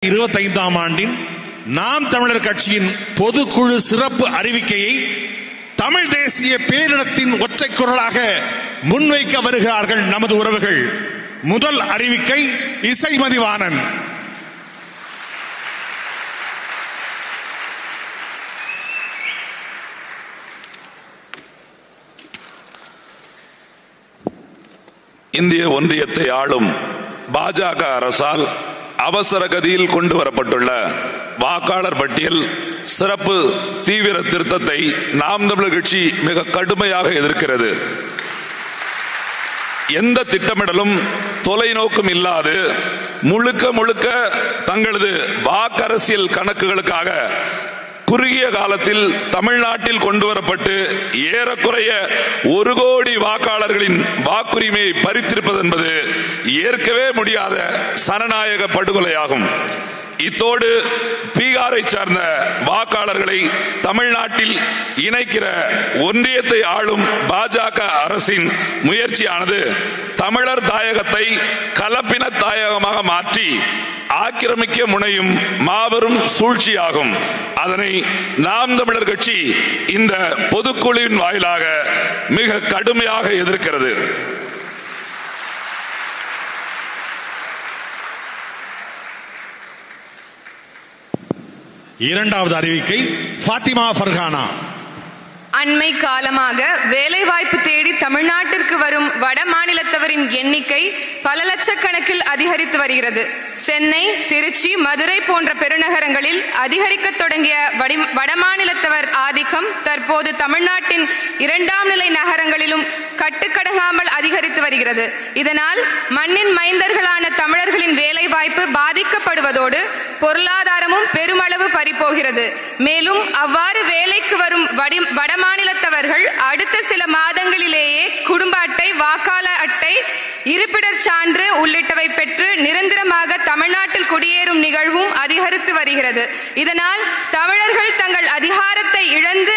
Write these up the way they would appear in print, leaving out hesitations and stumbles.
25ஆம் ஆண்டின் நாம் தமிழர் கட்சியின் பொதுக்குழு சிறப்பு அறிவிக்கையை தமிழ் தேசிய பேரினத்தின் ஒற்றை குரலாக முன்வைக்க வருகிறார்கள் நமது உறவுகள். முதல் அறிவிக்கை இசைமதிவாணன். இந்திய ஒன்றியத்தை ஆளும் பாஜக அரசால் அவசர கதியில் கொண்டு வரப்பட்டுள்ள வாக்காளர் பட்டியல் சிறப்பு தீவிர திருத்தத்தை நாம் தமிழர் கட்சி மிக கடுமையாக எதிர்க்கிறது. எந்த திட்டமிடலும் தொலைநோக்கும் இல்லாது முழுக்க தங்களது வாக்கரசியல் கணக்குகளுக்காக குறுகிய காலத்தில் தமிழ்நாட்டில் கொண்டு வரப்பட்டு ஏறக்குறைய 1 கோடி வாக்காளர்களின் வாக்குரிமையை பறித்திருப்பது என்பது ஏற்கவே முடியாத சனநாயக படுகொலையாகும். இத்தோடு பீகாரை சார்ந்த வாக்காளர்களை தமிழ்நாட்டில் இணைக்கிற ஒன்றியத்தை ஆளும் பாஜக அரசின் முயற்சியானது தமிழர் தாயகத்தை கலப்பின தாயகமாக மாற்றி ஆக்கிரமிக்க முனையும் மாபெரும் சூழ்ச்சியாகும். அதனை நாம் தமிழர் கட்சி இந்த பொதுக்குழுவின் வாயிலாக மிக கடுமையாக எதிர்க்கிறது. இரண்டாவது அறிவிக்கை ஃபாத்திமா ஃபர்ஹானா. அண்மை காலமாக வேலைவாய்ப்பு தேடி தமிழ்நாட்டிற்கு வரும் வட மாநிலத்தவரின் எண்ணிக்கை பல லட்சக்கணக்கில் அதிகரித்து வருகிறது. சென்னை, திருச்சி, மதுரை போன்ற பெருநகரங்களில் அதிகரிக்க தொடங்கிய வடமாநிலத்தவர் ஆதிக்கம் தற்போது தமிழ்நாட்டின் 2ஆம் நிலை நகரங்களிலும் கட்டுக்கடங்காமல் அதிகரித்து வருகிறது. இதனால் மண்ணின் மைந்தர்களான தமிழர்களின் வேலைவாய்ப்பு பாதிக்கப்படுவதோடு பொருளாதாரமும் பெருமளவு பறிபோகிறது. மேலும் அவ்வாறு வேலைக்கு வரும் வடமாநிலத்தவர்கள் அடுத்த சில மாதங்களிலேயே குடும்ப அட்டை, வாக்காளர் அட்டை, இருப்பிடச் சான்று உள்ளிட்டவை பெற்று நிரந்தரமாக தமிழ்நாட்டில் குடியேறும் நிகழ்வும் அதிகரித்து வருகிறது. இதனால் தமிழர்கள் தங்கள் அதிகாரத்தை இழந்து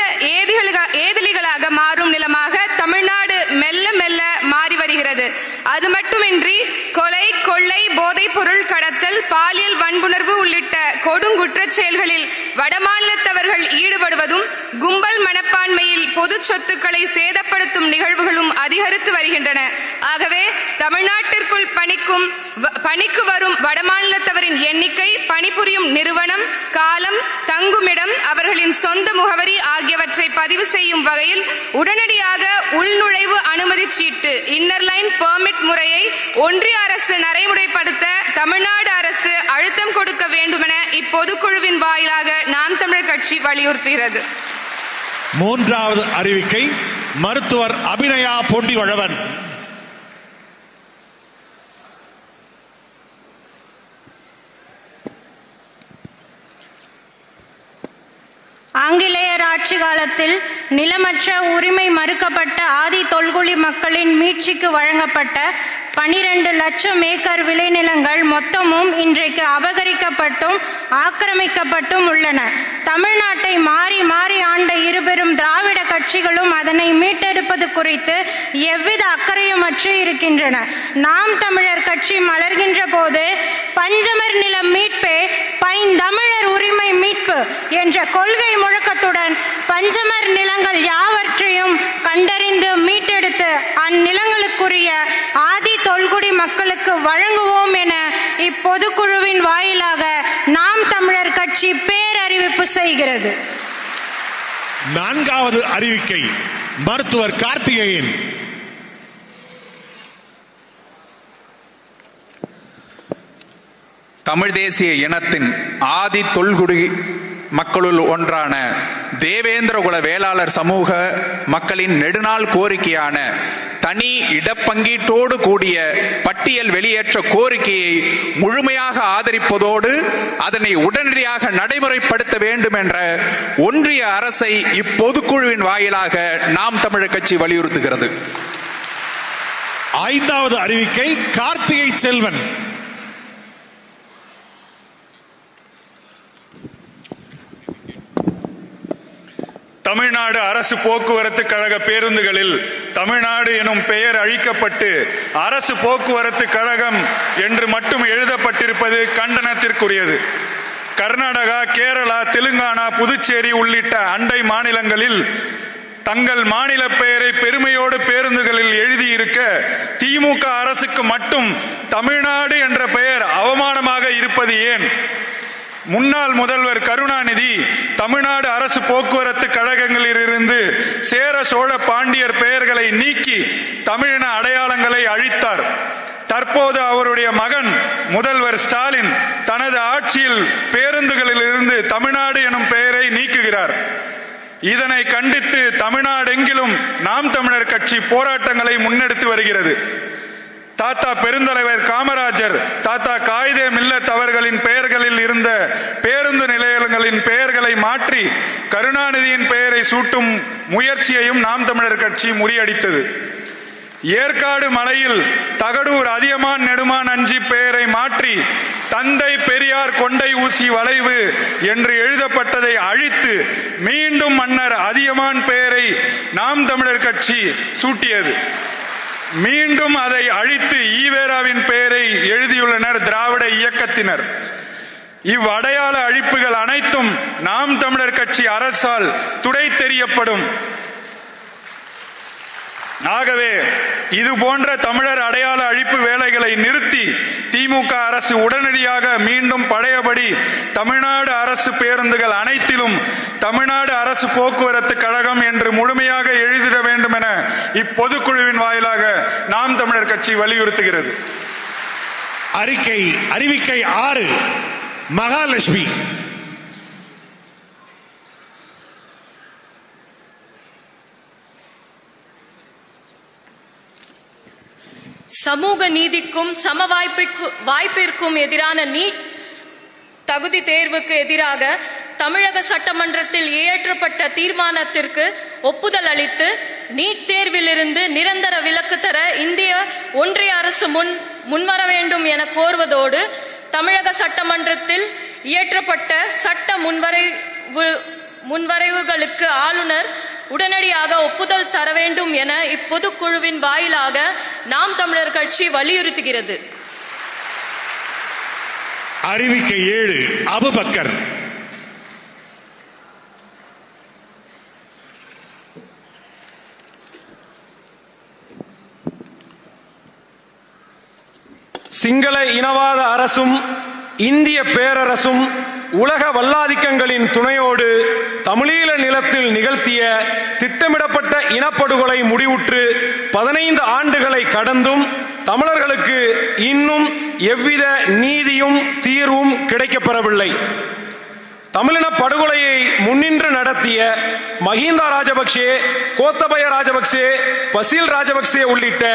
ஏதிலிகளாக மாறும் நிலமாக தமிழ்நாடு மெல்ல மெல்ல மாறி வருகிறது. அது மட்டுமின்றி கொலை, கொள்ளை, போதைப் பொருள் கடத்தல், பாலியல் வன்புணர்வு உள்ளிட்ட கொடுங்குற்றச் செயல்களில் வடமாநிலத்தவர்கள் ஈடுபடுவதும் கும்பல் மனப்பான்மையில் பொது சொத்துக்களை சேதப்படுத்தும் நிகழ்வுகளும் அதிகரித்து வருகின்றன. ஆகவே தமிழ்நாட்டிற்குள் பணிக்கு வரும் வடமாநிலத்தவரின் எண்ணிக்கை, பணிபுரியும் நிறுவனம், காலம், தங்குமிடம், அவர்களின் சொந்த முகவரி ஆகியவற்றை பதிவு செய்யும் வகையில் உடனடியாக உள்நுழைவு அனுமதி சீட்டு இன்னர்லைன் பெர்மிட் முறையை ஒன்றிய அரசு நடைமுறைப்படுத்த தமிழ்நாடு அரசு அழுத்தம் கொடுக்க வேண்டுமென இப்பொதுக்குழுவின் வாயிலாக நாம் தமிழர் கட்சி வலியுறுத்துகிறது. மூன்றாவது அறிவிக்கை மருத்துவர் அபிநயா பொண்டிவழவன். ஆங்கிலேயர் ஆட்சி காலத்தில் நிலமற்ற உரிமை மறுக்கப்பட்ட ஆதி தொல்குடி மக்களின் மீட்சிக்கு வழங்கப்பட்ட 12 லட்சம் ஏக்கர் விளைநிலங்கள் மொத்தமும் இன்றைக்கு அபகரிக்கப்பட்டும் ஆக்கிரமிக்கப்பட்டும் உள்ளன. தமிழ்நாட்டை மாறி மாறி ஆண்ட இருபெரும் திராவிட கட்சிகளும் அதனை மீட்டெடுப்பது குறித்து எவ்வித அக்கறையுமற்று இருக்கின்றன. நாம் தமிழர் கட்சி மலர்கின்ற போது பஞ்சமர் நிலம் மீட்பே பைந்தமிழர் உரிமை மீட்பு என்ற கொள்கை முழக்கத்துடன் பஞ்சமர் நிலங்கள் யாவற்றையும் கண்டறிந்து மீட்டெடுத்து அந்நிலங்களுக்குரிய ஆதி தொல்குடி மக்களுக்கு வழங்குவோம் என இப்பொதுக்குழுவின் வாயிலாக நாம் தமிழர் கட்சி பேரறிவிப்பு செய்கிறது. நான்காவது அறிவிக்கை மருத்துவர் கார்த்திகேயன். தமிழ் தேசிய இனத்தின் ஆதி தொல்குடி மக்களுள் ஒன்றான தேவேந்திரகுல வேளாளர் சமூக மக்களின் நெடுநாள் கோரிக்கையான தனி இடப்பங்கீட்டோடு கூடிய பட்டியல் வெளியேற்ற கோரிக்கையை முழுமையாக ஆதரிப்பதோடு அதனை உடனடியாக நடைமுறைப்படுத்த வேண்டும் என்ற ஒன்றிய அரசை இப்பொதுக்குழுவின் வாயிலாக நாம் தமிழர் கட்சி வலியுறுத்துகிறது. ஐந்தாவது அறிவிக்கை கார்த்திகை செல்வன். தமிழ்நாடு அரசு போக்குவரத்து கழக பேருந்துகளில் தமிழ்நாடு எனும் பெயர் அழிக்கப்பட்டு அரசு போக்குவரத்து கழகம் என்று மட்டும் எழுதப்பட்டிருப்பது கண்டனத்திற்குரியது. கர்நாடகா, கேரளா, தெலுங்கானா, புதுச்சேரி உள்ளிட்ட அண்டை மாநிலங்களில் தங்கள் மாநில பெயரை பெருமையோடு பேருந்துகளில் எழுதியிருக்க திமுக அரசுக்கு மட்டும் தமிழ்நாடு என்ற பெயர் அவமானமாக இருப்பது ஏன்? முன்னாள் முதல்வர் கருணாநிதி தமிழ்நாடு அரசு போக்குவரத்து கழகங்களில் இருந்து சேர, சோழ, பாண்டியர் பெயர்களை நீக்கி தமிழின அடையாளங்களை அழித்தார். தற்போது அவருடைய மகன் முதல்வர் ஸ்டாலின் தனது ஆட்சியில் பேருந்துகளில் இருந்து தமிழ்நாடு எனும் பெயரை நீக்குகிறார். இதனை கண்டித்து தமிழ்நாடெங்கிலும் நாம் தமிழர் கட்சி போராட்டங்களை முன்னெடுத்து வருகிறது. தாத்தா பெருந்தலைவர் காமராஜர், தாத்தா காயிதே மில்லத் அவர்களின் பெயர்களில் இருந்த பேருந்து நிலையங்களின் பெயர்களை மாற்றி கருணாநிதியின் பெயரை சூட்டும் முயற்சியையும் நாம் தமிழர் கட்சி முறியடித்தது. ஏற்காடு மலையில் தகடூர் அதியமான் நெடுமான் அஞ்சி பெயரை மாற்றி தந்தை பெரியார் கொண்டை ஊசி வளைவு என்று எழுதப்பட்டதை அழித்து மீண்டும் மன்னர் அதியமான் பெயரை நாம் தமிழர் கட்சி சூட்டியது. மீண்டும் அதை அழித்து ஈவேராவின் பெயரை எழுதியுள்ளனர் திராவிட இயக்கத்தினர். இவ்வடையாள அழிப்புகள் அனைத்தும் நாம் தமிழர் கட்சி அரசால் துடை தெரியப்படும். ஆகவே இது போன்ற தமிழர் அடையாள அழிப்பு வேலைகளை நிறுத்தி திமுக அரசு உடனடியாக மீண்டும் பழையபடி தமிழ்நாடு அரசு பேருந்துகள் அனைத்திலும் தமிழ்நாடு அரசு போக்குவரத்து கழகம் என்று முழுமையாக எழுதிட வேண்டும் என இப்பொதுக்குழுவின் வாயிலாக நாம் தமிழர் கட்சி வலியுறுத்துகிறது. அறிவிக்கை 6 மகாலட்சுமி. சமூக நீதிக்கும் சம வாய்ப்பிற்கும் எதிரான நீட் தகுதி தேர்வுக்கு எதிராக தமிழக சட்டமன்றத்தில் இயற்றப்பட்ட தீர்மானத்திற்கு ஒப்புதல் அளித்து நீட் தேர்விலிருந்து நிரந்தர விலக்கு தர இந்திய ஒன்றிய அரசு முன்வர வேண்டும் என கோருவதோடு தமிழக சட்டமன்றத்தில் இயற்றப்பட்ட சட்ட முன்வரைவுகளுக்கு ஆளுநர் உடனடியாக ஒப்புதல் தர வேண்டும் என இப்பொதுக்குழுவின் வாயிலாக நாம் தமிழர் கட்சி வலியுறுத்துகிறது. அறிவிக்கை 7 அபுபக்கர். சிங்கள இனவாத அரசும் இந்திய பேரரசும் உலக வல்லாதிக்கங்களின் துணையோடு தமிழீழ நிலத்தில் நிகழ்த்திய திட்டமிடப்பட்ட இனப்படுகொலை முடிவுற்று 15 ஆண்டுகளை கடந்தும் தமிழர்களுக்கு இன்னும் எவ்வித நீதியும் தீர்வும் கிடைக்கப்பெறவில்லை. தமிழின படுகொலையை முன்னின்று நடத்திய மஹிந்த ராஜபக்சே, கோத்தபய ராஜபக்சே, பசீல் ராஜபக்சே உள்ளிட்ட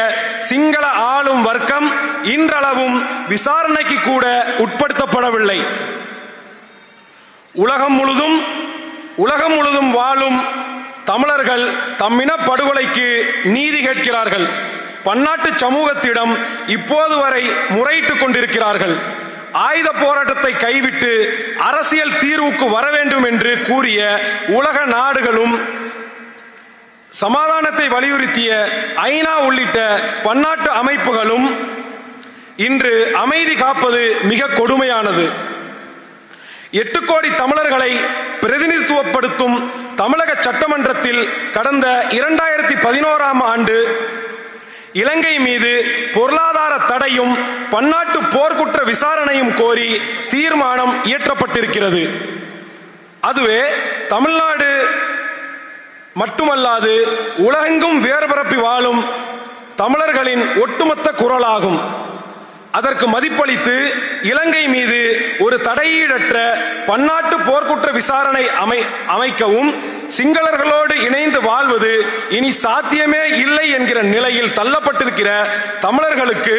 சிங்கள ஆளும் வர்க்கம் இன்றளவும் விசாரணைக்கு கூட உட்படுத்தப்படவில்லை. உலகம் முழுதும் வாழும் தமிழர்கள் தம்மின படுகொலைக்கு நீதி கேட்கிறார்கள். பன்னாட்டு சமூகத்திடம் இப்போது வரை முறையிட்டுக் கொண்டிருக்கிறார்கள். ஆயுத போராட்டத்தை கைவிட்டு அரசியல் தீர்வுக்கு வர வேண்டும் என்று கூறிய உலக நாடுகளும் சமாதானத்தை வலியுறுத்திய ஐநா உள்ளிட்ட பன்னாட்டு அமைப்புகளும் இன்று அமைதி காப்பது மிக கொடுமையானது. 8 கோடி தமிழர்களை பிரதிநிதித்துவப்படுத்தும் தமிழக சட்டமன்றத்தில் கடந்த 2011ஆம் ஆண்டு இலங்கை மீது பொருளாதார தடையும் பன்னாட்டு போர்க்குற்ற விசாரணையும் கோரி தீர்மானம் இயற்றப்பட்டிருக்கிறது. அதுவே தமிழ்நாடு மட்டுமல்லாது உலகெங்கும் வேறுபரப்பி வாழும் தமிழர்களின் ஒட்டுமொத்த குரலாகும். அதற்கு மதிப்பளித்து இலங்கை மீது ஒரு தடையீடற்ற பன்னாட்டு போர்க்குற்ற விசாரணை அமைக்கவும் சிங்களர்களோடு இணைந்து வாழ்வது இனி சாத்தியமே இல்லை என்கிற நிலையில் தள்ளப்பட்டிருக்கிற தமிழர்களுக்கு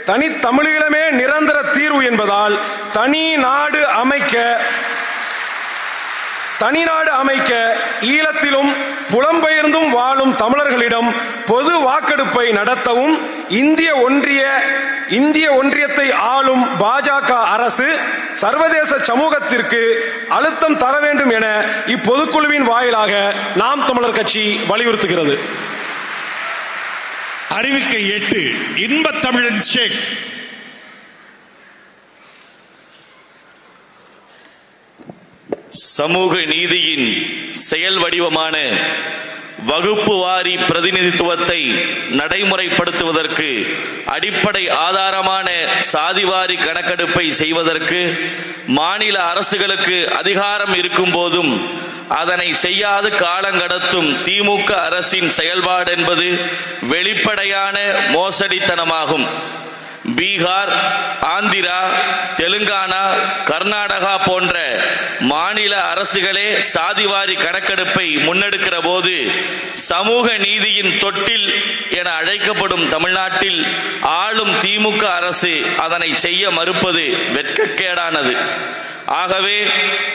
தனித்தமிழீழமே நிரந்தர தீர்வு என்பதால் தனி நாடு அமைக்க ஈழத்திலும் புலம்பெயர்ந்தும் வாழும் தமிழர்களிடம் பொது வாக்கெடுப்பை நடத்தவும் இந்திய ஒன்றிய இந்திய ஒன்றியத்தை ஆளும் பாஜக அரசு சர்வதேச சமூகத்திற்கு அழுத்தம் தர வேண்டும் என இப்பொதுக்குழுவின் வாயிலாக நாம் தமிழர் கட்சி வலியுறுத்துகிறது. அறிவிக்கை 8 இன்பத் தமிழன் ஷேக். சமூக நீதியின் செயல் வடிவமான வகுப்பு வாரி பிரதிநிதித்துவத்தை நடைமுறைப்படுத்துவதற்கு அடிப்படை ஆதாரமான சாதிவாரி கணக்கெடுப்பை செய்வதற்கு மாநில அரசுகளுக்கு அதிகாரம் இருக்கும் போதும் அதனை செய்யாது காலங்கடத்தும் திமுக அரசின் செயல்பாடு என்பது வெளிப்படையான மோசடித்தனமாகும். பீகார், ஆந்திரா, தெலுங்கானா, கர்நாடகா போன்ற மாநில அரசுகளே சாதிவாரி கணக்கெடுப்பை முன்னெடுக்கிற போது சமூக நீதியின் தொட்டில் என அழைக்கப்படும் தமிழ்நாட்டில் ஆளும் திமுக அரசு அதனை செய்ய மறுப்பது வெட்கக்கேடானது. ஆகவே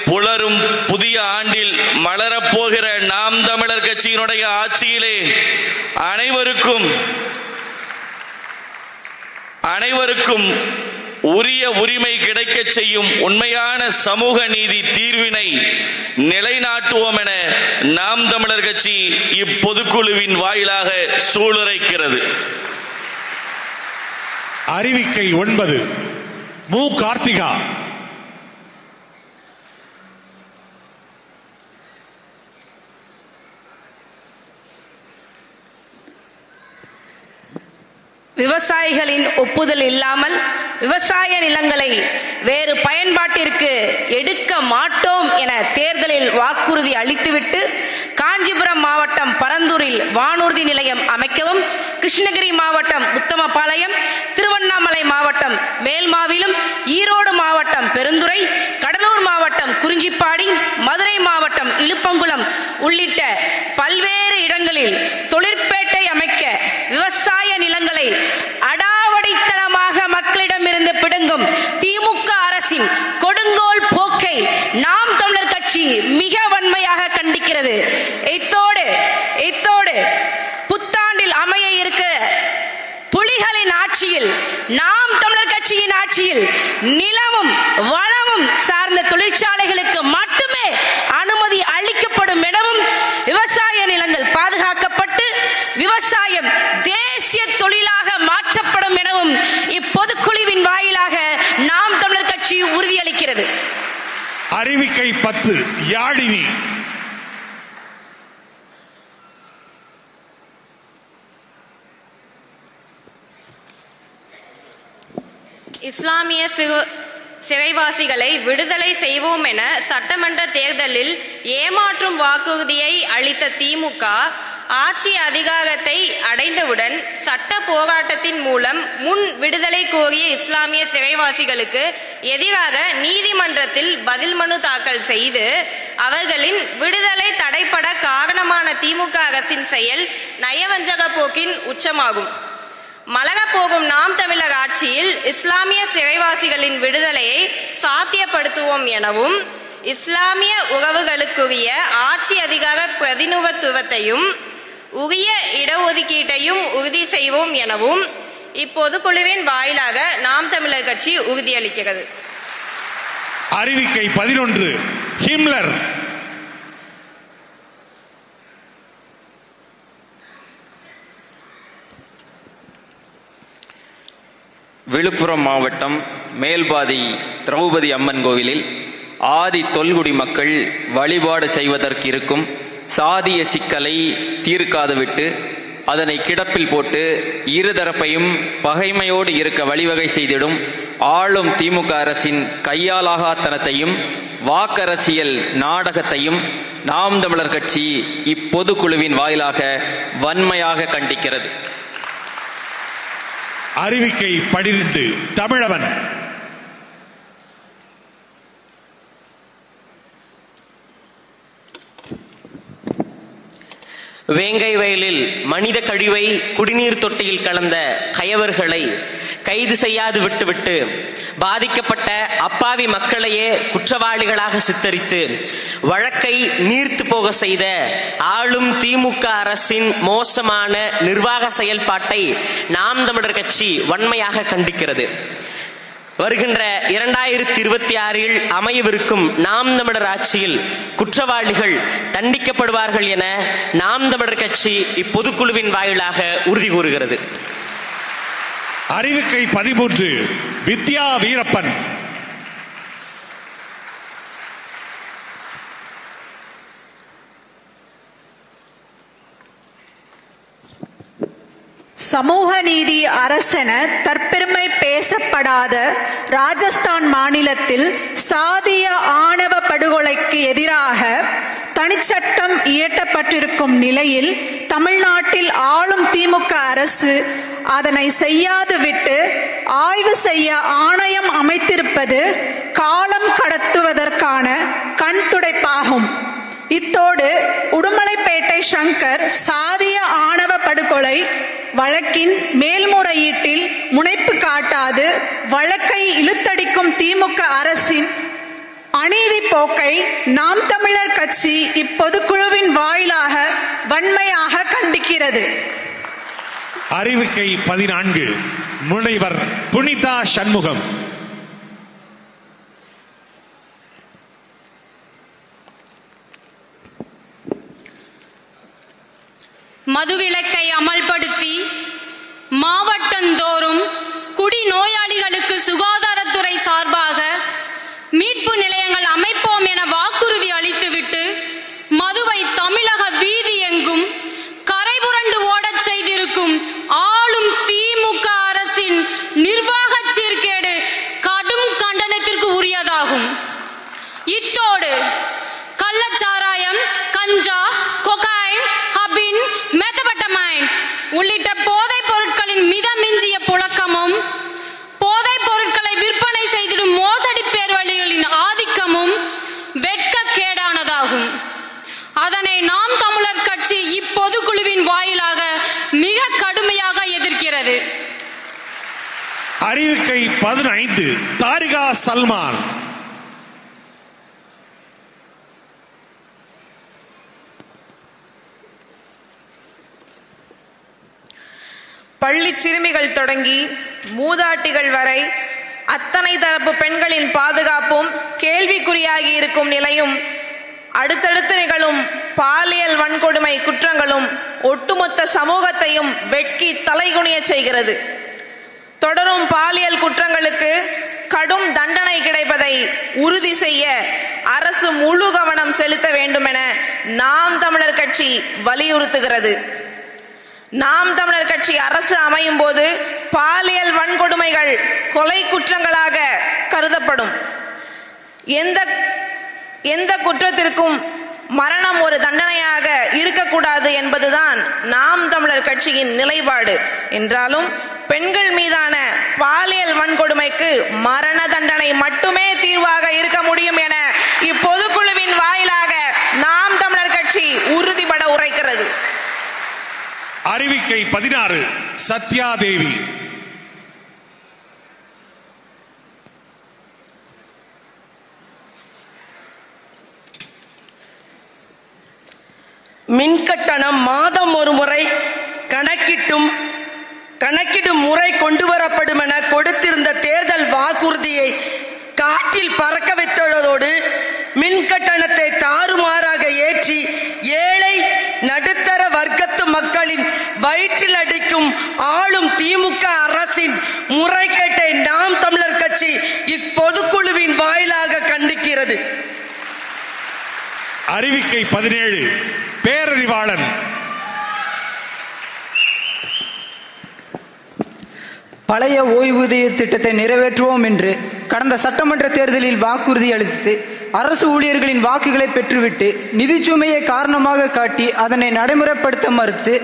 புலரும் புதிய ஆண்டில் மலரப்போகிற நாம் தமிழர் கட்சியினுடைய ஆட்சியிலே அனைவருக்கும் உரிய உரிமை கிடைக்க செய்யும் உண்மையான சமூக நீதி தீர்வினை நிலைநாட்டுவோம் என நாம் தமிழர் கட்சி இப்பொதுக்குழுவின் வாயிலாக சூளுரைக்கிறது. அறிவிக்கை 9 மு. கார்த்திகா. விவசாயிகளின் ஒப்புதல் இல்லாமல் விவசாய நிலங்களை வேறு பயன்பாட்டிற்கு எடுக்க மாட்டோம் என தேர்தலில் வாக்குறுதி அளித்துவிட்டு காஞ்சிபுரம் மாவட்டம் பரந்தூரில் வானூர்தி நிலையம் அமைக்கவும், கிருஷ்ணகிரி மாவட்டம் உத்தமபாளையம், திருவண்ணாமலை மாவட்டம் மேல்மாவிலும், ஈரோடு மாவட்டம் பெருந்துறை, கடலூர் மாவட்டம் குறிஞ்சிப்பாடி, மதுரை மாவட்டம் இலுப்பங்குளம் உள்ளிட்ட பல்வேறு இடங்களில் தொழிற்பேட்டை அமைக்க விவசாய நிலங்களை அடாவடித்தனமாக மக்களிடமிருந்து பிடுங்கும் திமுக அரசின் கொடுங்கோல் போக்கை நாம் தமிழர் கட்சி மிக வன்மையாக கண்டிக்கிறது. இத்தோடு புத்தாண்டில் அமைய இருக்க புலிகளின் ஆட்சியில் நாம் தமிழர் கட்சியின் ஆட்சியில் நிலமும் வளமும் சார்ந்த தொழிற்சாலைகளுக்கு மட்டுமே அனுமதி அளிக்கப்படும் எனவும், விவசாய நிலங்கள் பாதுகாக்கப்பட்டு விவசாயம் தேசிய தொழிலாக மாற்றப்படும் எனவும் இப்பொதுக்குழுவின் வாயிலாக நாம் தமிழர் கட்சி உறுதியளிக்கிறது. அறிவிக்கை 10 யாழினி. இஸ்லாமிய சிறைவாசிகளை விடுதலை செய்வோம் என சட்டமன்ற தேர்தலில் ஏமாற்றும் வாக்குறுதியை அளித்த திமுக ஆட்சி அதிகாரத்தை அடைந்தவுடன் சட்ட போராட்டத்தின் மூலம் முன் விடுதலை கோரிய இஸ்லாமிய சிறைவாசிகளுக்கு எதிராக நீதிமன்றத்தில் பதில் மனு தாக்கல் செய்து அவர்களின் விடுதலை தடைப்பட காரணமான திமுக அரசின் செயல் நயவஞ்சக போக்கின் உச்சமாகும். மலரப் போகும் நாம் தமிழர் ஆட்சியில் இஸ்லாமிய சிறைவாசிகளின் விடுதலையை சாத்தியப்படுத்துவோம் எனவும், இஸ்லாமிய உறவுகளுக்குரிய ஆட்சி அதிகார பிரதிநிதித்துவத்தையும் உரிய இடஒதுக்கீட்டையும் உறுதி செய்வோம் எனவும் இப்பொதுக்குழுவின் வாயிலாக நாம் தமிழர் கட்சி உறுதியளிக்கிறது. அறிவிக்கை 11 ஹிம்லர். விழுப்புரம் மாவட்டம் மேல்பாதி திரௌபதி அம்மன் கோவிலில் ஆதி தொல்குடி மக்கள் வழிபாடு செய்வதற்கு இருக்கும் சாதிய சிக்கலை தீர்க்காது விட்டு அதனை கிடப்பில் போட்டு இருதரப்பையும் பகைமையோடு இருக்க வழிவகை செய்திடும் ஆளும் திமுக அரசின் கையாலாகாத்தனத்தையும் வாக்கரசியல் நாடகத்தையும் நாம் தமிழர் கட்சி இப்பொதுக்குழுவின் வாயிலாக வன்மையாக கண்டிக்கிறது. அறிவிக்கை 12 தமிழவன். வேங்கை வயலில் மனித கழிவை குடிநீர் தொட்டியில் கலந்த கயவர்களை கைது செய்யாது விட்டுவிட்டு பாதிக்கப்பட்ட அப்பாவி மக்களையே குற்றவாளிகளாக சித்தரித்து வழக்கை நீர்த்து போக செய்த ஆளும் திமுக அரசின் மோசமான நிர்வாக செயல்பாட்டை நாம் தமிழர் கட்சி வன்மையாக கண்டிக்கிறது. வருகின்ற 2026 அமையவிருக்கும் நாம் தமிழர் ஆட்சியில் குற்றவாளிகள் தண்டிக்கப்படுவார்கள் என நாம் தமிழர் கட்சி இப்பொதுக்குழுவின் வாயிலாக உறுதி கூறுகிறது. அறிவிக்கை 13 வித்யா வீரப்பன். சமூக நீதி அரசென தற்பெருமை பேசப்படாத ராஜஸ்தான் மாநிலத்தில் சாதிய ஆணவ படுகொலைக்கு எதிராக தனிச்சட்டம் இயற்றப்பட்டிருக்கும் நிலையில் தமிழ்நாட்டில் ஆளும் திமுக அரசு அதனை செய்யாது விட்டு ஆய்வு செய்ய ஆணையம் அமைத்திருப்பது காலம் கடத்துவதற்கான கண்துடைப்பாகும். இத்தோடு உடுமலைப்பேட்டை சங்கர் சாதிய ஆணவ படுகொலை வழக்கின் மேல்முறையீட்டில் முனைப்பு காட்டாது வழக்கை இழுத்தடிக்கும் திமுக அரசின் அநீதி போக்கை நாம் தமிழர் கட்சி இப்பொதுக்குழுவின் வாயிலாக வன்மையாக கண்டிக்கிறது. அறிவிக்கை 14 முனைவர் புனிதா சண்முகம். மதுவிலக்கை அமல்படுத்தி மாவட்டந்தோறும் குடிநோயாளிகளுக்கு சுகாதாரத்துறை சார்பாக மீட்பு நிலையங்கள் அமைப்போம் என வாக்குறுதி அளித்துவிட்டு மதுவை தமிழக வீதி எங்கும் கரைபுரண்டு ஓடச் செய்திருக்கும் ஆளும் திமுக அரசின் நிர்வாக சீர்கேடு கடும் கண்டனத்திற்கு உரியதாகும். இத்தோடு கள்ளச்சாராயம், கஞ்சா, கொகைன், ஹபின், மெத்தபட்டமைன் உள்ளிட்ட போதைப் பொருட்களின் மிதமிஞ்சிய புழக்கமும் போதைப் பொருட்களை விற்பனை செய்திடும் மோசடி பேர்வழிகளின் ஆதிக்கமும் வெட்கக்கேடானதாகும். அதனை நாம் தமிழர் கட்சி இப்பொதுக்குழுவின் வாயிலாக மிக கடுமையாக எதிர்க்கிறது. அறிவிக்கை 15 தாரிகா சல்மான். பள்ளி சிறுமிகள் தொடங்கி மூதாட்டிகள் வரை அத்தனை தரப்பு பெண்களின் பாதுகாப்பும் கேள்விக்குறியாகி இருக்கும் நிலையும் அடுத்தடுத்து நிகழும் பாலியல் வன்கொடுமை குற்றங்களும் ஒட்டுமொத்த சமூகத்தையும் வெட்கி தலைகுனிய செய்கிறது. தொடரும் பாலியல் குற்றங்களுக்கு கடும் தண்டனை கிடைப்பதை உறுதி செய்ய அரசு முழு கவனம் செலுத்த வேண்டும் என நாம் தமிழர் கட்சி வலியுறுத்துகிறது. நாம் தமிழர் கட்சி அரசு அமையும் போது பாலியல் வன்கொடுமைகள் கொலை குற்றங்களாக கருதப்படும். எந்த குற்றத்திற்கும் மரணம் ஒரு தண்டனையாக இருக்கக்கூடாது என்பதுதான் நாம் தமிழர் கட்சியின் நிலைப்பாடு என்றாலும் பெண்கள் மீதான பாலியல் வன்கொடுமைக்கு மரண தண்டனை மட்டுமே தீர்வாக இருக்க முடியும் என இப்பொதுக்குழுவின் வாயிலாக நாம் தமிழர் கட்சி உறுதிபட உரைக்கிறது. அறிவிக்கை 16 சத்யாதேவி. மின்கட்டணம் மாதம் ஒரு முறை கணக்கிடும் முறை கொண்டு வரப்படும் என கொடுத்திருந்த தேர்தல் வாக்குறுதியை காற்றில் பறக்க வைத்ததோடு மின்கட்டணத்தை தாறுமாறாக ஏற்றி ஏழை நடுத்தர வர்க்கத்து மக்களின் வயிற்றில் அடிக்கும் ஆளும் திமுக அரசின் முறைகேட்டை நாம் தமிழர் கட்சி இப்பொதுக்குழுவின் வாயிலாக கண்டிக்கிறது. அறிவிக்கை 17 பேரறிவாளன். பழைய ஓய்வூதிய திட்டத்தை நிறைவேற்றுவோம் என்று கடந்த சட்டமன்ற தேர்தலில் வாக்குறுதி அளித்து அரசு ஊழியர்களின் வாக்குகளை பெற்றுவிட்டு நிதிச்சுமையை காரணமாக காட்டி அதனை நடைமுறைப்படுத்த மறுத்து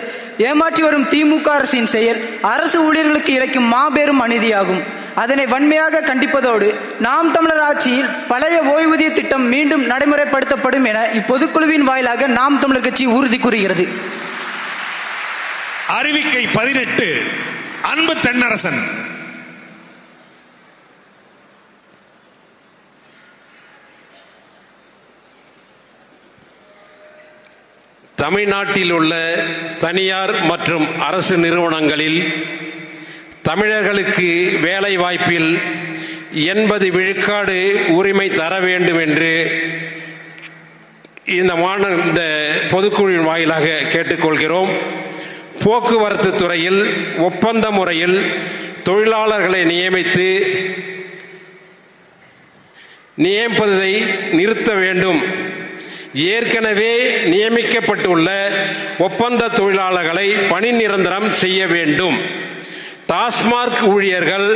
ஏமாற்றி வரும் திமுக அரசின் செயல் அரசு ஊழியர்களுக்கு இழைக்கும் மாபெரும் அநீதியாகும். அதனை வன்மையாக கண்டிப்பதோடு நாம் தமிழர் ஆட்சியில் பழைய ஓய்வூதிய திட்டம் மீண்டும் நடைமுறைப்படுத்தப்படும் என இப்பொதுக்குழுவின் வாயிலாக நாம் தமிழர் கட்சி உறுதி கூறுகிறது. அறிவிக்கை 18 அன்பு தென்னரசன். தமிழ்நாட்டில் உள்ள தனியார் மற்றும் அரசு நிறுவனங்களில் தமிழர்களுக்கு வேலை வாய்ப்பில் 80 விழுக்காடு உரிமை தர வேண்டும் என்று இந்த பொதுக்குழுவின் வாயிலாக கேட்டுக்கொள்கிறோம். போக்குவரத்து துறையில் ஒப்பந்த முறையில் தொழிலாளர்களை நியமிப்பதை நிறுத்த வேண்டும். ஏற்கனவே நியமிக்கப்பட்டுள்ள ஒப்பந்த தொழிலாளர்களை பணி நிரந்தரம் செய்ய வேண்டும். டாஸ்மாக் ஊழியர்கள்,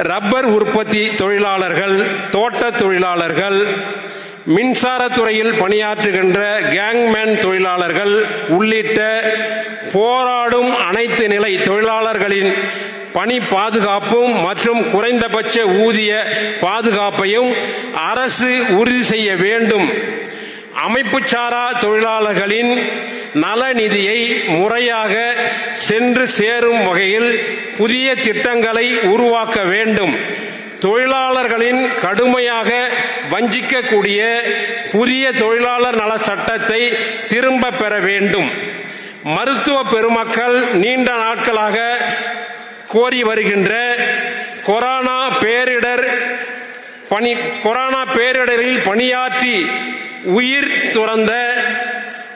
ரப்பர் உற்பத்தி தொழிலாளர்கள், தோட்ட தொழிலாளர்கள், மின்சாரத்துறையில் பணியாற்றுகின்ற கேங்மேன் தொழிலாளர்கள் உள்ளிட்ட போராடும் அனைத்து நிலை தொழிலாளர்களின் பணி பாதுகாப்பும் மற்றும் குறைந்தபட்ச ஊதிய பாதுகாப்பையும் அரசு உறுதி செய்ய வேண்டும். அமைப்புச்சாரா தொழிலாளர்களின் நல நிதியை முறையாக சென்று சேரும் வகையில் புதிய திட்டங்களை உருவாக்க வேண்டும். தொழிலாளர்களின் கடுமையாக வஞ்சிக்கக்கூடிய புதிய தொழிலாளர் நல சட்டத்தை திரும்ப பெற வேண்டும். மருத்துவ பெருமக்கள் நீண்ட நாட்களாக கோரி வருகின்ற கொரோனா பேரிடரில் பணியாற்றி உயிர் துறந்த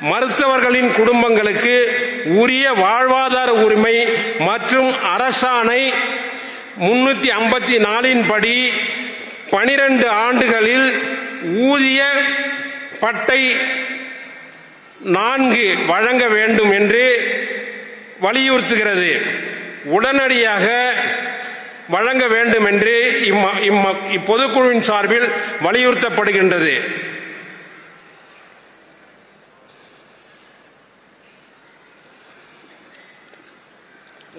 மருத்துவர்களின் குடும்பங்களுக்கு உரிய வாழ்வாதார உரிமை மற்றும் அரசாணை 354 படி 12 ஆண்டுகளில் ஊதிய பட்டை 4 வழங்க வேண்டும் என்று வலியுறுத்துகிறது. உடனடியாக வழங்க வேண்டும் என்று இப்பொதுக்குழுவின் சார்பில் வலியுறுத்தப்படுகின்றது.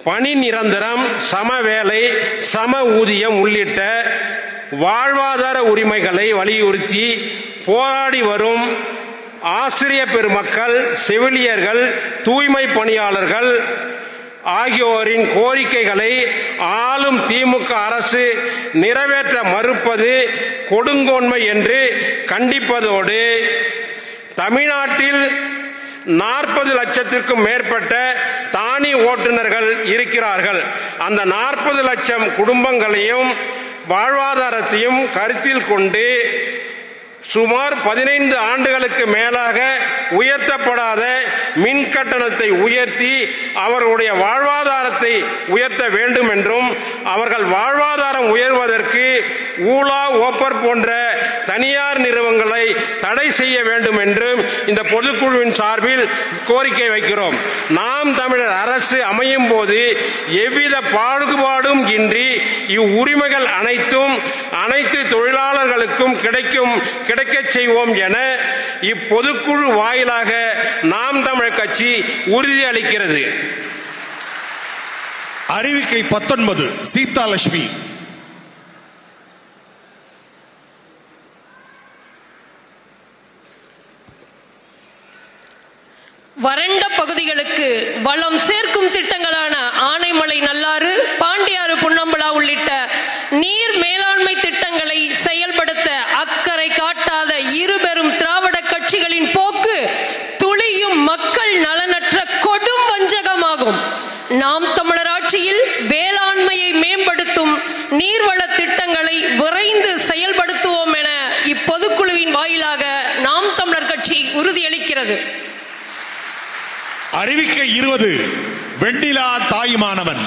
பணி நிரந்தரம், சம வேலை, சம ஊதியம் உள்ளிட்ட வாழ்வாதார உரிமைகளை வலியுறுத்தி போராடி வரும் ஆசிரிய பெருமக்கள், செவிலியர்கள், தூய்மை பணியாளர்கள் ஆகியோரின் கோரிக்கைகளை ஆளும் திமுக அரசு நிறைவேற்ற மறுப்பது கொடுங்கோன்மை என்று கண்டிப்பதோடு தமிழ்நாட்டில் 40 லட்சத்திற்கும் மேற்பட்ட தானி ஓட்டுநர்கள் இருக்கிறார்கள். அந்த 40 லட்சம் குடும்பங்களையும் வாழ்வாதாரத்தையும் கருத்தில் கொண்டு சுமார் 15 ஆண்டுகளுக்கு மேலாக உயர்த்தப்படாத மின் கட்டணத்தை உயர்த்தி அவர்களுடைய வாழ்வாதாரத்தை உயர்த்த வேண்டும் என்றும், அவர்கள் வாழ்வாதாரம் உயர்வதற்கு ஊலா, ஓப்பர் போன்ற தனியார் நிறுவனங்களை தடை செய்ய வேண்டும் என்றும் இந்த பொதுக்குழுவின் சார்பில் கோரிக்கை வைக்கிறோம். நாம் தமிழர் அரசு அமையும் போது எவ்வித பாகுபாடும் இன்றி இவ்வுரிமைகள் அனைத்தும் அனைத்து தொழிலாளர்களுக்கும் கிடைக்கச் செய்வோம் என இப்பொதுக்குழு வாயிலாக நாம் தமிழர் கட்சி உறுதியளிக்கிறது. அறிவிக்கை 19 சீதாலட்சுமி. வறண்ட பகுதிகளுக்கு வளம் சேர்க்கும் திட்டங்களான ஆனைமலை நல்லாறு, பாண்டியாறு புன்னம்பலா உள்ளிட்ட நீர் மேலாண்மை திட்டங்களை செயல்படுத்த அக்கறை காட்டாத இருபெரும் திராவிட கட்சிகளின் போக்கு துளியும் மக்கள் நலனற்ற கொடும் வஞ்சகமாகும். நாம் தமிழர் ஆட்சியில் வேளாண்மையை மேம்படுத்தும் நீர்வள திட்டங்களை விரைந்து செயல்படுத்துவோம் என இப்பொதுக்குழுவின் வாயிலாக நாம் தமிழர் கட்சி உறுதியளிக்கிறது. அறிவிக்கை 20 வெண்ணிலா தாயுமானவன்.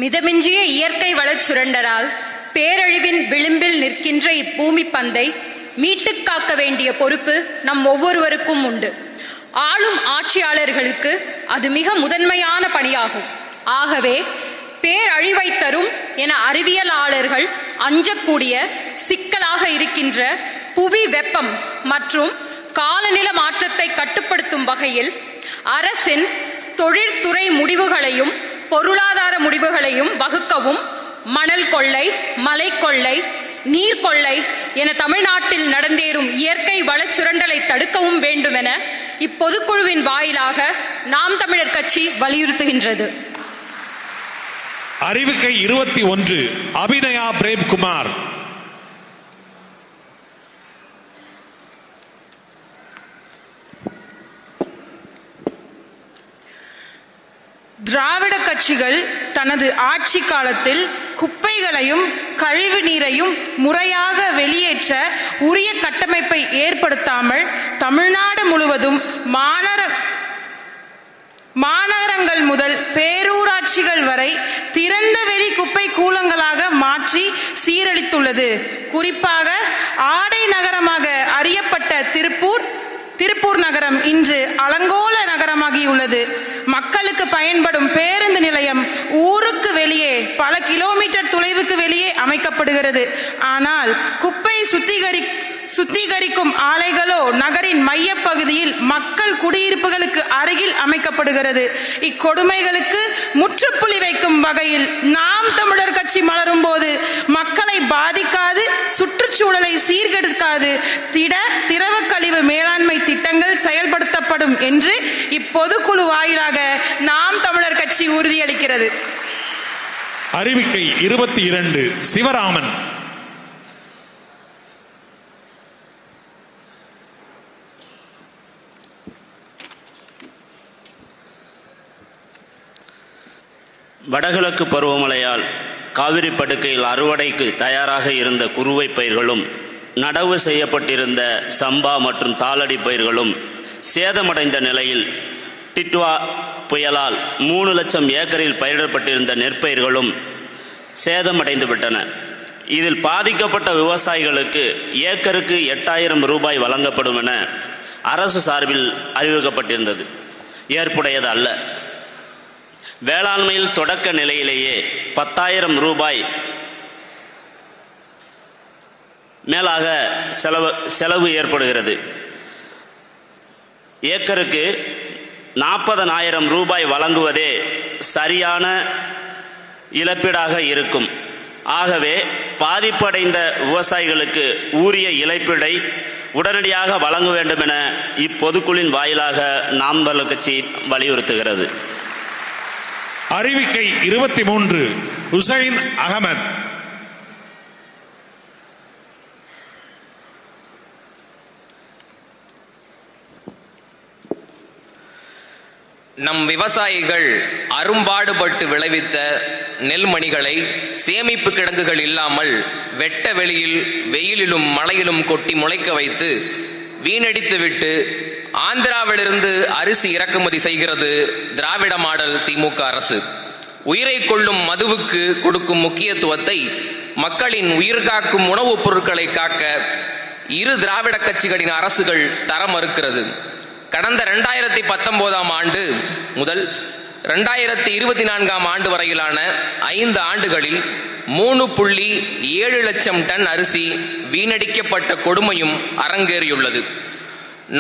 மிதமிஞ்சிய இயற்கை வளச் சுரண்டரால் பேரழிவின் விளிம்பில் நிற்கின்ற இப்பூமி பந்தை மீட்டுக் காக்க வேண்டிய பொறுப்பு நம் ஒவ்வொருவருக்கும் உண்டு. ஆளும் ஆட்சியாளர்களுக்கு அது மிக முதன்மையான பணியாகும். ஆகவே பேரழிவை தரும் என அறிவியலாளர்கள் அஞ்சக்கூடிய சிக்கலாக இருக்கின்ற புவி வெப்பம் மற்றும் காலநில மாற்றத்தை கட்டுப்படுத்தும் வகையில் அரசின் தொழில்துறை முடிவுகளையும் பொருளாதார முடிவுகளையும் வகுக்கவும் மணல் கொள்ளை, மலை கொள்ளை, நீர் கொள்ளை என தமிழ்நாட்டில் நடந்தேறும் இயற்கை வளச் சுரண்டலை தடுக்கவும் வேண்டும் என இப்பொதுக்குழுவின் வாயிலாக நாம் தமிழர் கட்சி வலியுறுத்துகின்றது. அறிவிக்கை 21 அபிநயா பிரேம்குமார். திராவிட கட்சிகள் தனது ஆட்சி காலத்தில் குப்பைகளையும் கழிவு நீரையும் முறையாக வெளியேற்ற உரிய கட்டமைப்பை ஏற்படுத்தாமல் தமிழ்நாடு முழுவதும் மாநகரங்கள் முதல் பேரூராட்சிகள் வரை திறந்த வெளி குப்பை கூலங்களாக மாற்றி சீரழித்துள்ளது. குறிப்பாக ஆடை நகரமாக அறியப்பட்ட திருப்பூர் நகரம் இன்று அலங்கோல நகரமாகியுள்ளது. மக்களுக்கு பயன்படும் பேருந்து நிலையம் ஊருக்கு வெளியே பல கிலோமீட்டர் தொலைவுக்கு வெளியே அமைக்கப்படுகிறது. ஆனால் குப்பை சுத்திகரிக்கும் ஆலைகளோ நகரின் மைய பகுதியில் மக்கள் குடியிருப்புகளுக்கு அருகில் அமைக்கப்படுகிறது. இக்கொடுமைகளுக்கு முற்றுப்புள்ளி வைக்கும் வகையில் நாம் தமிழர் கட்சி மலரும் போது மக்களை பாதிக்காது, சுற்றுச்சூழலை சீர்கெடுக்காது திரவ கழிவு மேலாண்மை திட்டங்கள் செயல்படுத்தப்படும் என்று இப்பொதுக்குழு வாயிலாக நாம் தமிழர் கட்சி உறுதியளிக்கிறது. அறிவிக்கை 22 சிவராமன். வடகிழக்கு பருவமழையால் காவிரி படுகையில் அறுவடைக்கு தயாராக இருந்த குறுவை பயிர்களும் நடவு செய்யப்பட்டிருந்த சம்பா மற்றும் தாளடி பயிர்களும் சேதமடைந்த நிலையில் டிட்வா புயலால் 3 லட்சம் ஏக்கரில் பயிரிடப்பட்டிருந்த நெற்பயிர்களும் சேதமடைந்து விட்டன. இதில் பாதிக்கப்பட்ட விவசாயிகளுக்கு ஏக்கருக்கு 8000 ரூபாய் வழங்கப்படும் என அரசு சார்பில் அறிவிக்கப்பட்டிருந்தது. ஏற்புடையது அல்ல. வேளாண்மையில் தொடக்க நிலையிலேயே 10,000 ரூபாய் மேலாக செலவு ஏற்படுகிறது. ஏக்கருக்கு 40,000 ரூபாய் வழங்குவதே சரியான இழப்பீடாக இருக்கும். ஆகவே பாதிப்படைந்த விவசாயிகளுக்கு உரிய இழப்பீடை உடனடியாக வழங்க வேண்டும் என இப்பொதுக்குழுவின் வாயிலாக நாம் தமிழர் கட்சி வலியுறுத்துகிறது. அறிவிக்கை 23 ஹுசைன் அகமது. நம் விவசாயிகள் அரும்பாடுபட்டு விளைவித்த நெல்மணிகளை சேமிப்பு கிடங்குகள் இல்லாமல் வெட்ட வெளியில் வெயிலிலும் மழையிலும் கொட்டி முளைக்க வைத்து வீணடித்துவிட்டு ஆந்திராவிலிருந்து அரிசி இறக்குமதி செய்கிறது திராவிட மாடல் திமுக அரசு. உயிரை கொள்ளும் மதுவுக்கு கொடுக்கும் முக்கியத்துவத்தை மக்களின் உயிர் காக்கும் உணவுப் பொருட்களை காக்க இரு திராவிட கட்சிகளின் அரசுகள் தர மறுக்கிறது. கடந்த 2019 ஆண்டு முதல் 2024 ஆண்டு வரையிலான 5 ஆண்டுகளில் 3.7 லட்சம் டன் அரிசி வீணடிக்கப்பட்ட கொடுமையும் அரங்கேறியுள்ளது.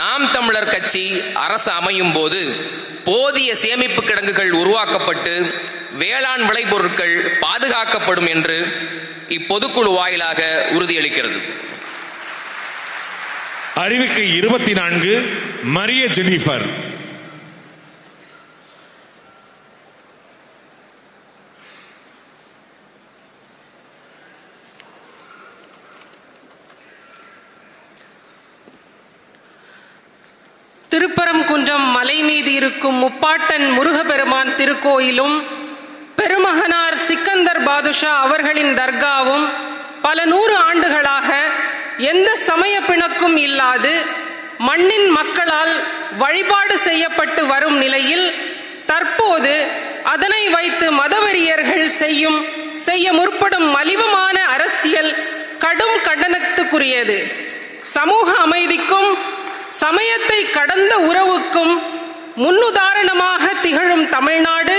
நாம் தமிழர் கட்சி அரசு அமையும் போது போதிய சேமிப்பு கிடங்குகள் உருவாக்கப்பட்டு வேளாண் விளைபொருட்கள் பாதுகாக்கப்படும் என்று இப்பொதுக்குழு வாயிலாக உறுதியளிக்கிறது. அறிவிக்கை 24 மரிய ஜெனிஃபர். திருப்பரங்குன்றம் மலை மீது இருக்கும் முப்பாட்டன் முருகப்பெருமான் திருக்கோயிலும் பெருமகனார் சிக்கந்தர் பாதுஷா அவர்களின் தர்காவும் பல 100 ஆண்டுகளாக எந்த சமய பிணக்கும் இல்லாது மண்ணின் மக்களால் வழிபாடு செய்யப்பட்டு வரும் நிலையில் தற்போது அதனை வைத்து மதவெறியர்கள் செய்ய முற்படும் மலிவமான அரசியல் கடும் கண்டனத்துக்குரியது. சமூக அமைதிக்கும் சமயத்தை கடந்த உறவுக்கும் முன்னுதாரணமாக திகழும் தமிழ்நாடு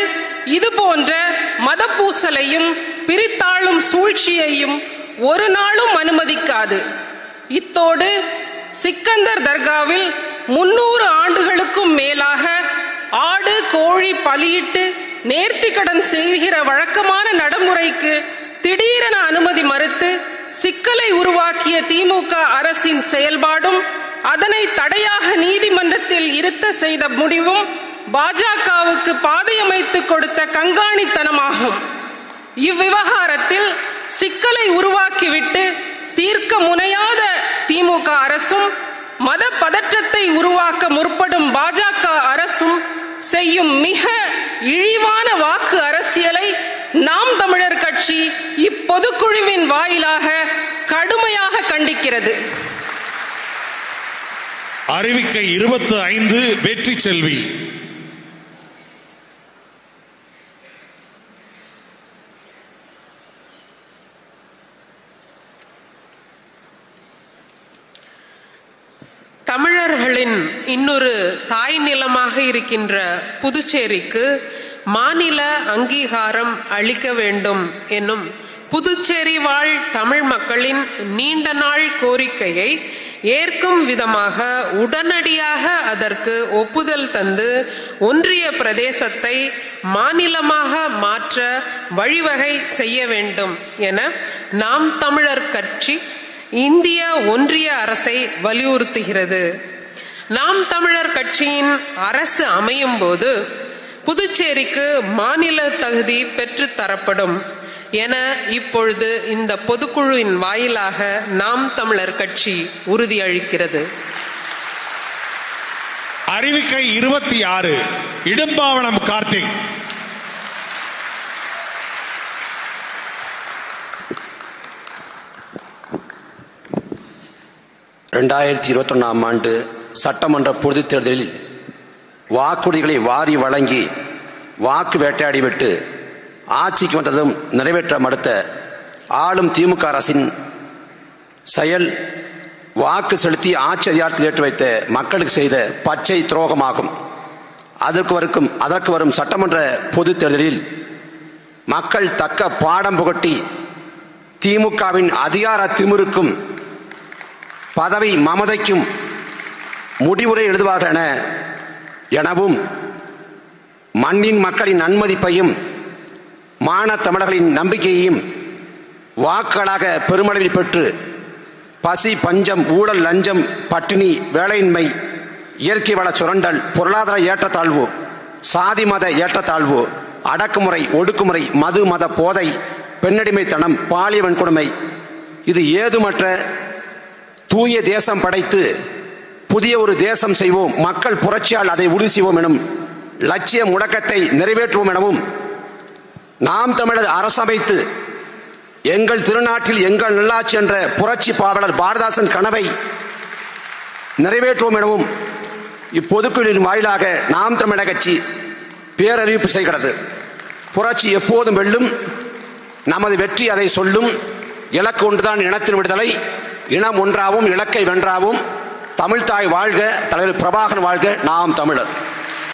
இதுபோன்ற மதப்பூசலையும் பிரித்தாளும் சூழ்ச்சியையும் ஒரு நாளும் அனுமதிக்காது. இத்தோடு சிக்கந்தர் தர்காவில் 300 ஆண்டுகளுக்கும் மேலாக ஆடு கோழி பலியிட்டு நேர்த்தி கடன் செய்கிற வழக்கமான நடைமுறைக்கு திடீரென அனுமதி மறுத்து சிக்கலை உருவாக்கிய திமுக அரசின் செயல்பாடும் அதனை தடையாக நீதிமன்றத்தில் இருத்த செய்த முடிவும் பாஜகவுக்கு பாதையமைத்து கொடுத்த கண்காணித்தனமாகும். இவ்விவகாரத்தில் சிக்கலை உருவாக்கிவிட்டு தீர்க்க முனையாத திமுக அரசும் மத பதற்றத்தை உருவாக்க முற்படும் பாஜக அரசும் செய்யும் மிக இழிவான வாக்கு அரசியலை நாம் தமிழர் கட்சி இப்பொதுக்குழுவின் வாயிலாக கடுமையாக கண்டிக்கிறது. அறிவிக்கை 25 வெற்றி செல்வி. தமிழர்களின் இன்னொரு தாய் நிலமாக இருக்கின்ற புதுச்சேரிக்கு மாநில அங்கீகாரம் அளிக்க வேண்டும் என்னும் புதுச்சேரி வாழ் தமிழ் மக்களின் நீண்ட நாள் கோரிக்கையை ஏற்கும் விதமாக உடனடியாக அதற்கு ஒப்புதல் தந்து ஒன்றிய பிரதேசத்தை மாநிலமாக மாற்ற வழிவகை செய்ய வேண்டும் என நாம் தமிழர் கட்சி இந்திய ஒன்றிய அரசை வலியுறுத்துகிறது. நாம் தமிழர் கட்சியின் அரசு அமையும் போது புதுச்சேரிக்கு மாநில தகுதி பெற்று தரப்படும் என இப்பொழுது இந்த பொதுக்குழுவின் வாயிலாக நாம் தமிழர் கட்சி உறுதியளிக்கிறது. அறிவிக்கை 26 இடும்பாவனம் கார்த்திக். ஆண்டு சட்டமன்ற பொதுத் தேர்தலில் வாக்குறுதிகளை வாரி வழங்கி வாக்கு வேட்டையாடிவிட்டு ஆட்சிக்கு வந்ததும் நிறைவேற்ற மறுத்த ஆளும் திமுக அரசின் செயல் வாக்கு செலுத்தி ஆட்சி அதிகாரத்தில் ஏற்று வைத்த மக்களுக்கு செய்த பச்சை துரோகமாகும். அதற்கு வரும் சட்டமன்ற பொதுத் தேர்தலில் மக்கள் தக்க பாடம் புகட்டி திமுகவின் அதிகார திமிருக்கும் பதவி மமதைக்கும் முடிவுரை எழுதுவார்கள் எனவும் மண்ணின் மக்களின் நன்மதிப்பையும் மான தமிழர்களின் நம்பிக்கையையும் வாக்குகளாக பெருமளவில் பெற்று பசி பஞ்சம் ஊழல் லஞ்சம் பட்டினி வேலையின்மை இயற்கை வள சுரண்டல் பொருளாதார ஏற்றத்தாழ்வு சாதி மத ஏற்றத்தாழ்வு அடக்குமுறை ஒடுக்குமுறை மது மத போதை பெண்ணடிமைத்தனம் பாலியல் வன்கொடுமை இது ஏதுமற்ற தூய தேசம் படைத்து புதிய ஒரு தேசம் செய்வோம் மக்கள் புரட்சியால் அதை உறுதி செய்வோம் எனும் லட்சிய முழக்கத்தை நிறைவேற்றுவோம் எனவும் நாம் தமிழர் அரசமைத்து எங்கள் திருநாட்டில் எங்கள் நல்லாட்சி என்ற புரட்சி பாவலர் பாரதாசன் கனவை நிறைவேற்றுவோம் எனவும் இப்பொதுக்குழுவின் வாயிலாக நாம் தமிழர் கட்சி பேரறிவிப்பு செய்கிறது. புரட்சி எப்போதும் வெல்லும், நமது வெற்றி அதை சொல்லும். இலக்கு ஒன்றுதான் இனத்தின் விடுதலை, இனம் ஒன்றாவும் இலக்கை வென்றாவும். தமிழ்தாய் வாழ்க, தலைவர் பிரபாகரன் வாழ்க, நாம் தமிழர்.